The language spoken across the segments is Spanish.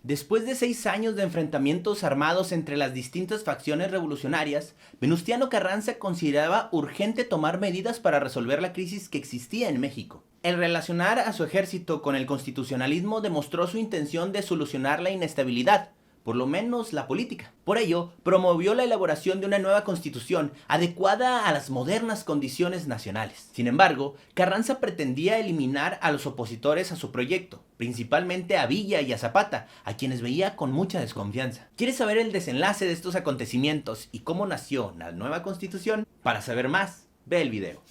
Después de 6 años de enfrentamientos armados entre las distintas facciones revolucionarias, Venustiano Carranza consideraba urgente tomar medidas para resolver la crisis que existía en México. El relacionar a su ejército con el constitucionalismo demostró su intención de solucionar la inestabilidad, por lo menos la política. Por ello, promovió la elaboración de una nueva constitución adecuada a las modernas condiciones nacionales. Sin embargo, Carranza pretendía eliminar a los opositores a su proyecto, principalmente a Villa y a Zapata, a quienes veía con mucha desconfianza. ¿Quieres saber el desenlace de estos acontecimientos y cómo nació la nueva constitución? Para saber más, ve el video.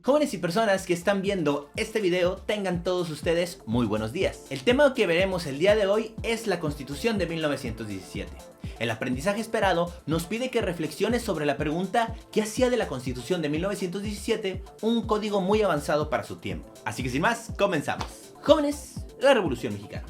Jóvenes y personas que están viendo este video, tengan todos ustedes muy buenos días. El tema que veremos el día de hoy es la Constitución de 1917. El aprendizaje esperado nos pide que reflexiones sobre la pregunta ¿qué hacía de la Constitución de 1917 un código muy avanzado para su tiempo? Así que sin más, comenzamos. Jóvenes, la Revolución Mexicana.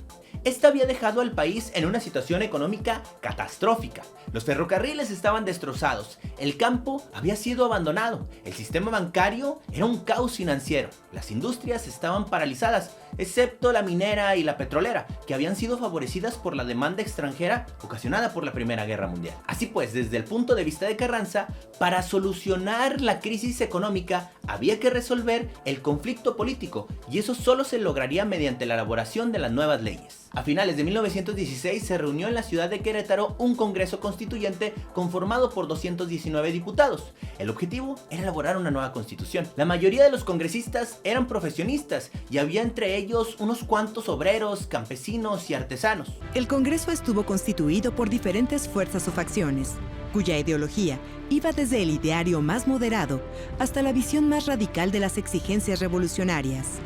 Esta había dejado al país en una situación económica catastrófica. Los ferrocarriles estaban destrozados, el campo había sido abandonado, el sistema bancario era un caos financiero, las industrias estaban paralizadas, excepto la minera y la petrolera, que habían sido favorecidas por la demanda extranjera ocasionada por la Primera Guerra Mundial. Así pues, desde el punto de vista de Carranza, para solucionar la crisis económica había que resolver el conflicto político, y eso solo se lograría mediante la elaboración de las nuevas leyes. A finales de 1916 se reunió en la ciudad de Querétaro un Congreso Constituyente conformado por 219 diputados. El objetivo era elaborar una nueva constitución. La mayoría de los congresistas eran profesionistas y había entre ellos unos cuantos obreros, campesinos y artesanos. El Congreso estuvo constituido por diferentes fuerzas o facciones, cuya ideología iba desde el ideario más moderado hasta la visión más radical de las exigencias revolucionarias.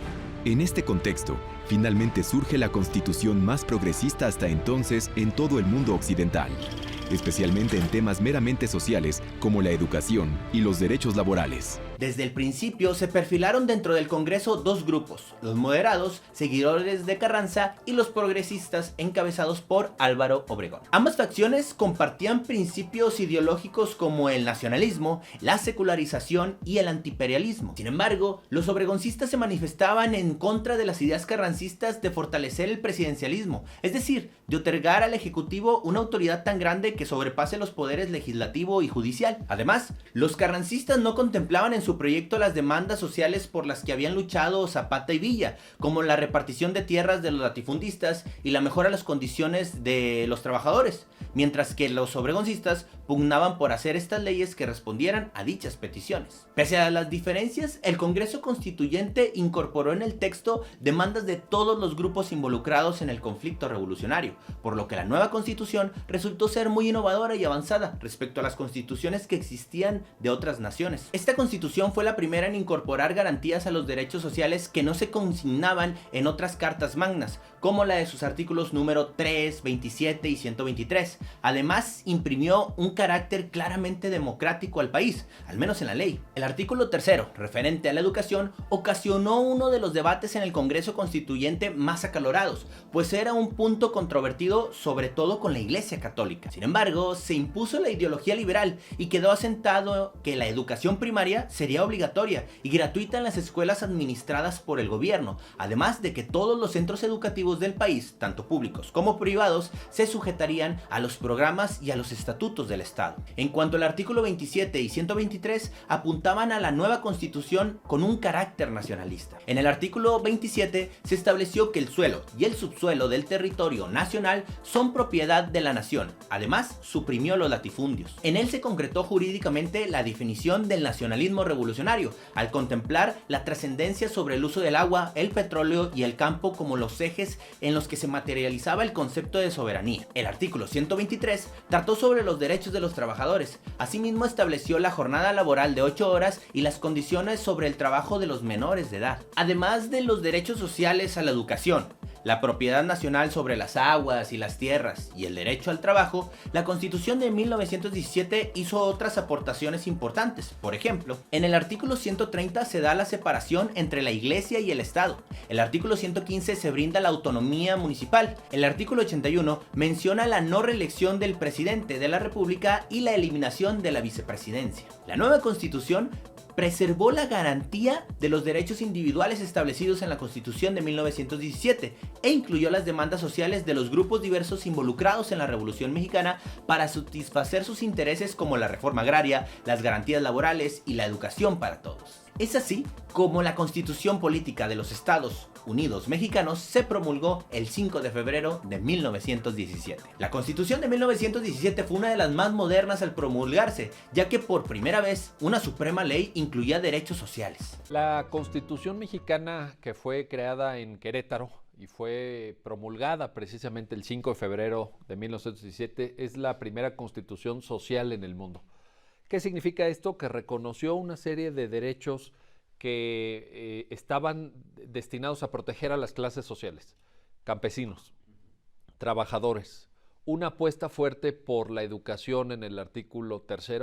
En este contexto, finalmente surge la constitución más progresista hasta entonces en todo el mundo occidental, especialmente en temas meramente sociales como la educación y los derechos laborales. Desde el principio se perfilaron dentro del Congreso dos grupos, los moderados, seguidores de Carranza, y los progresistas, encabezados por Álvaro Obregón. Ambas facciones compartían principios ideológicos como el nacionalismo, la secularización y el antiimperialismo. Sin embargo, los obregoncistas se manifestaban en contra de las ideas carrancistas de fortalecer el presidencialismo, es decir, de otorgar al Ejecutivo una autoridad tan grande que sobrepase los poderes legislativo y judicial. Además, los carrancistas no contemplaban en su proyecto las demandas sociales por las que habían luchado Zapata y Villa, como la repartición de tierras de los latifundistas y la mejora de las condiciones de los trabajadores, mientras que los obregoncistas pugnaban por hacer estas leyes que respondieran a dichas peticiones. Pese a las diferencias, el Congreso Constituyente incorporó en el texto demandas de todos los grupos involucrados en el conflicto revolucionario, por lo que la nueva Constitución resultó ser muy innovadora y avanzada respecto a las constituciones que existían de otras naciones. Esta Constitución fue la primera en incorporar garantías a los derechos sociales que no se consignaban en otras cartas magnas, como la de sus artículos número 3, 27 y 123. Además, imprimió un carácter claramente democrático al país, al menos en la ley. El artículo 3, referente a la educación, ocasionó uno de los debates en el Congreso Constituyente más acalorados, pues era un punto controvertido sobre todo con la Iglesia Católica. Sin embargo, se impuso la ideología liberal y quedó asentado que la educación primaria sería obligatoria y gratuita en las escuelas administradas por el gobierno, además de que todos los centros educativos del país, tanto públicos como privados, se sujetarían a los programas y a los estatutos del Estado. En cuanto al artículo 27 y 123, apuntaban a la nueva Constitución con un carácter nacionalista. En el artículo 27 se estableció que el suelo y el subsuelo del territorio nacional son propiedad de la nación. Además, suprimió los latifundios. En él se concretó jurídicamente la definición del nacionalismo revolucionario, al contemplar la trascendencia sobre el uso del agua, el petróleo y el campo como los ejes en los que se materializaba el concepto de soberanía. El artículo 123 trató sobre los derechos de los trabajadores. Asimismo, estableció la jornada laboral de 8 horas y las condiciones sobre el trabajo de los menores de edad, además de los derechos sociales a la educación, la propiedad nacional sobre las aguas y las tierras y el derecho al trabajo, la Constitución de 1917 hizo otras aportaciones importantes. Por ejemplo, en el artículo 130 se da la separación entre la Iglesia y el Estado. El artículo 115 se brinda la autonomía municipal. El artículo 81 menciona la no reelección del presidente de la República y la eliminación de la vicepresidencia. La nueva Constitución preservó la garantía de los derechos individuales establecidos en la Constitución de 1917 e incluyó las demandas sociales de los grupos diversos involucrados en la Revolución Mexicana para satisfacer sus intereses, como la reforma agraria, las garantías laborales y la educación para todos. Es así como la Constitución Política de los Estados Unidos Mexicanos se promulgó el 5 de febrero de 1917. La Constitución de 1917 fue una de las más modernas al promulgarse, ya que por primera vez una suprema ley incluía derechos sociales. La Constitución mexicana, que fue creada en Querétaro y fue promulgada precisamente el 5 de febrero de 1917, es la primera constitución social en el mundo. ¿Qué significa esto? Que reconoció una serie de derechos que estaban destinados a proteger a las clases sociales, campesinos, trabajadores, una apuesta fuerte por la educación en el artículo 3,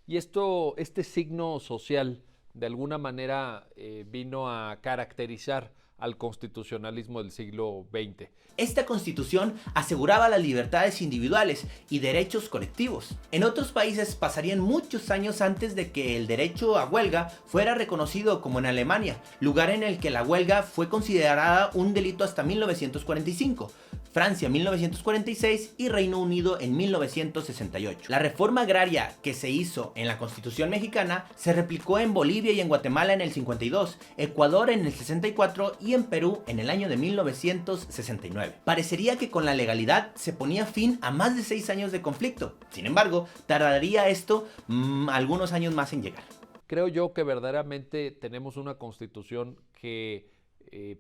y este signo social de alguna manera vino a caracterizar al constitucionalismo del siglo XX. Esta constitución aseguraba las libertades individuales y derechos colectivos. En otros países pasarían muchos años antes de que el derecho a huelga fuera reconocido, como en Alemania, lugar en el que la huelga fue considerada un delito hasta 1945. Francia en 1946 y Reino Unido en 1968. La reforma agraria que se hizo en la Constitución mexicana se replicó en Bolivia y en Guatemala en el 52, Ecuador en el 64 y en Perú en el año de 1969. Parecería que con la legalidad se ponía fin a más de 6 años de conflicto. Sin embargo, tardaría esto algunos años más en llegar. Creo yo que verdaderamente tenemos una constitución que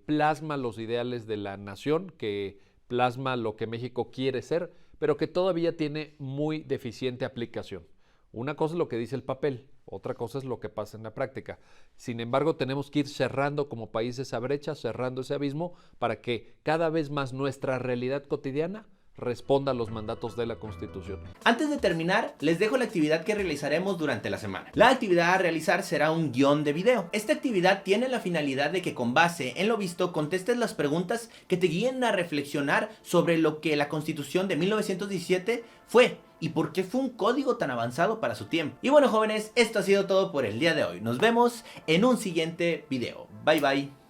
plasma los ideales de la nación, que plasma lo que México quiere ser, pero que todavía tiene muy deficiente aplicación. Una cosa es lo que dice el papel, otra cosa es lo que pasa en la práctica. Sin embargo, tenemos que ir cerrando como país esa brecha, cerrando ese abismo, para que cada vez más nuestra realidad cotidiana responda a los mandatos de la Constitución. Antes de terminar, les dejo la actividad que realizaremos durante la semana. La actividad a realizar será un guión de video. Esta actividad tiene la finalidad de que, con base en lo visto, contestes las preguntas que te guíen a reflexionar sobre lo que la Constitución de 1917 fue y por qué fue un código tan avanzado para su tiempo. Y bueno, jóvenes, esto ha sido todo por el día de hoy. Nos vemos en un siguiente video. Bye bye.